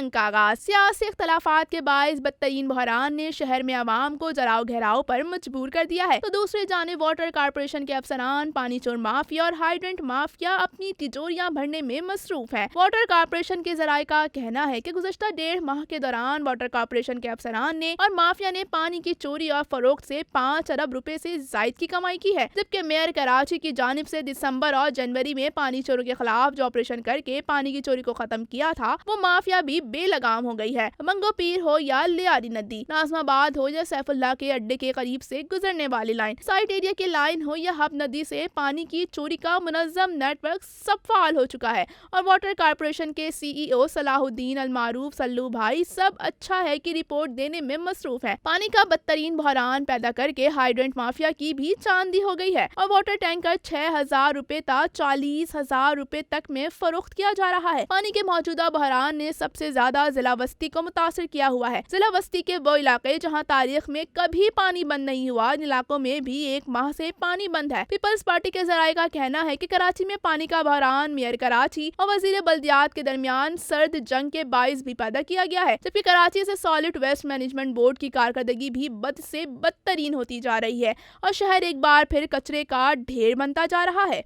जंग का आगाज। सियासी इख्तलाफात के बायस बदतरीन बहरान ने शहर में आवाम को जराव घेराव पर मजबूर कर दिया है, तो दूसरी जानिब वाटर कॉर्पोरेशन के अफसरान पानी चोर माफिया और हाइड्रेंट माफिया अपनी तिजोरियां भरने में मसरूफ है। वाटर कॉर्पोरेशन के जराये का कहना है कि गुज़श्ता 1.5 माह के दौरान वाटर कॉर्पोरेशन के अफसरान ने और माफिया ने पानी की चोरी और फरोख्त से 5 अरब रुपए से जायद की कमाई की है, जबकि मेयर कराची की जानिब से दिसंबर और जनवरी में पानी चोरों के खिलाफ जो ऑपरेशन करके पानी की चोरी को खत्म किया था, वो माफिया भी बेलगाम हो गई है। मंगो पीर हो या लियारी नदी, नाजमाबाद हो या सैफुल्लाह के अड्डे के करीब से गुजरने वाली लाइन, साइट एरिया की लाइन हो या हब नदी से पानी की चोरी का मुनज़्ज़म नेटवर्क सब फाल हो चुका है। और वाटर कॉर्पोरेशन के CEO सलाहुद्दीन अल मारूफ सल्लू भाई सब अच्छा है कि रिपोर्ट देने में मसरूफ है। पानी का बदतरीन बहरान पैदा करके हाइड्रेंट माफिया की भी चांदी हो गई है और वाटर टैंकर 6,000 रुपए तक 40,000 रुपए तक में फरोख्त किया जा रहा है। पानी के मौजूदा बहरान ने सबसे ज्यादा जिला वस्ती को मुतासिर किया हुआ है। जिला वस्ती के वो इलाके जहाँ तारीख में कभी पानी बंद नहीं हुआ, इन इलाकों में भी 1 माह से पानी बंद है। पीपल्स पार्टी के जराये का कहना है कि कराची में पानी का बहरान मेयर कराची और वजीर बल्दियात के दरमियान सर्द जंग के बाइस भी पैदा किया गया है, जबकि कराची से सॉलिड वेस्ट मैनेजमेंट बोर्ड की कारकर्दगी भी बद से बदतरीन होती जा रही है और शहर एक बार फिर कचरे का ढेर बनता जा रहा है।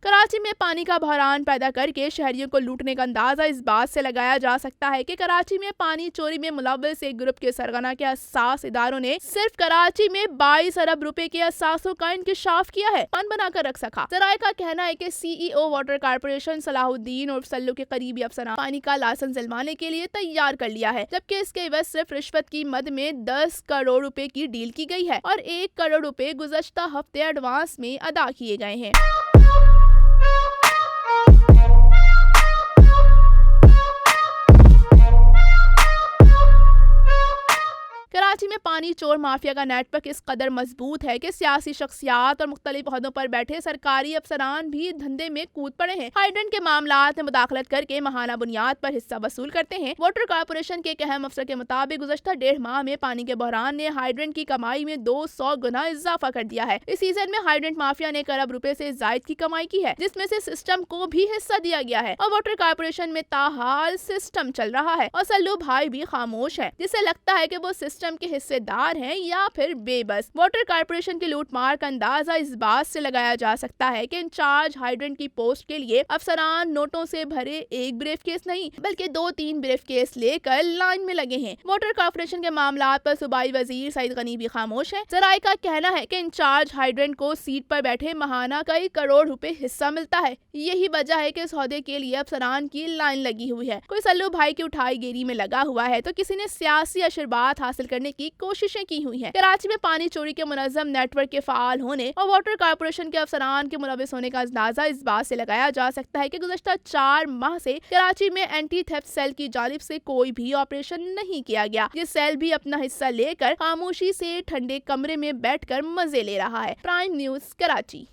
कराची में पानी का बहरान पैदा करके शहरियों को लूटने का अंदाजा इस बात से लगाया जा सकता है कि कराची में पानी चोरी में मुलव्वस एक ग्रुप के सरगना के हसास इदारों ने सिर्फ कराची में 22 अरब रुपए के असासों का इंकशाफ किया है, मन बनाकर रख सका। जराये का कहना है कि CEO वाटर कॉर्पोरेशन सलाहुद्दीन और सल्लू के करीबी अफसरान पानी का लाइसेंस दिलवाने के लिए तैयार कर लिया है, जबकि इसके एवज सिर्फ रिश्वत की मद में 10 करोड़ रुपए की डील की गई है और 1 करोड़ रुपए गुज़श्ता हफ्ते एडवांस में अदा किए गए हैं। कराची में पानी चोर माफिया का नेटवर्क इस कदर मजबूत है कि सियासी शख्सियात और मुख्तलिफ ओहदों पर बैठे सरकारी अफसरान भी धंधे में कूद पड़े हैं। हाइड्रेंट के मामलात में मुदाखलत करके महाना बुनियाद पर हिस्सा वसूल करते हैं। वाटर कॉर्पोरेशन के एक अहम अफसर के मुताबिक गुज़श्ता 1.5 माह में पानी के बहरान ने हाइड्रेंट की कमाई में 200 गुना इजाफा कर दिया है। इस सीजन में हाइड्रेंट माफिया ने 1 अरब रुपए से जायद की कमाई की है, जिसमें से सिस्टम को भी हिस्सा दिया गया है और वाटर कॉर्पोरेशन में ताहाल सिस्टम चल रहा है और सल्लू भाई भी खामोश है, जिससे लगता है कि वो सिस्टम के हिस्सेदार हैं या फिर बेबस। वाटर कॉर्पोरेशन की लूटमार का अंदाजा इस बात से लगाया जा सकता है कि इंचार्ज हाइड्रेंट की पोस्ट के लिए अफसरान नोटों से भरे एक ब्रीफ केस नहीं बल्कि 2-3 ब्रीफ केस लेकर लाइन में लगे हैं। वाटर कॉर्पोरेशन के मामलात पर सूबाई वजीर सईद गनी भी खामोश है। जराये का कहना है कि इंचार्ज हाइड्रेंट को सीट पर बैठे महाना कई करोड़ रुपए हिस्सा मिलता है। यही वजह है कि इस ओहदे के लिए अफसरान की लाइन लगी हुई है। कोई सल्लू भाई की उठाई गिरी में लगा हुआ है तो किसी ने सियासी आशीर्वाद हासिल करने की कोशिशें की हुई हैं। कराची में पानी चोरी के मुनज़्ज़म नेटवर्क के फाल होने और वाटर कॉर्पोरेशन के अफसरान के मुलव्वस होने का अंदाजा इस बात से लगाया जा सकता है कि गुज़श्ता 4 माह से कराची में एंटी थेफ्ट सेल की जानिब से कोई भी ऑपरेशन नहीं किया गया। ये सेल भी अपना हिस्सा लेकर खामोशी से ठंडे कमरे में बैठकर मजे ले रहा है। Prime news, Karachi.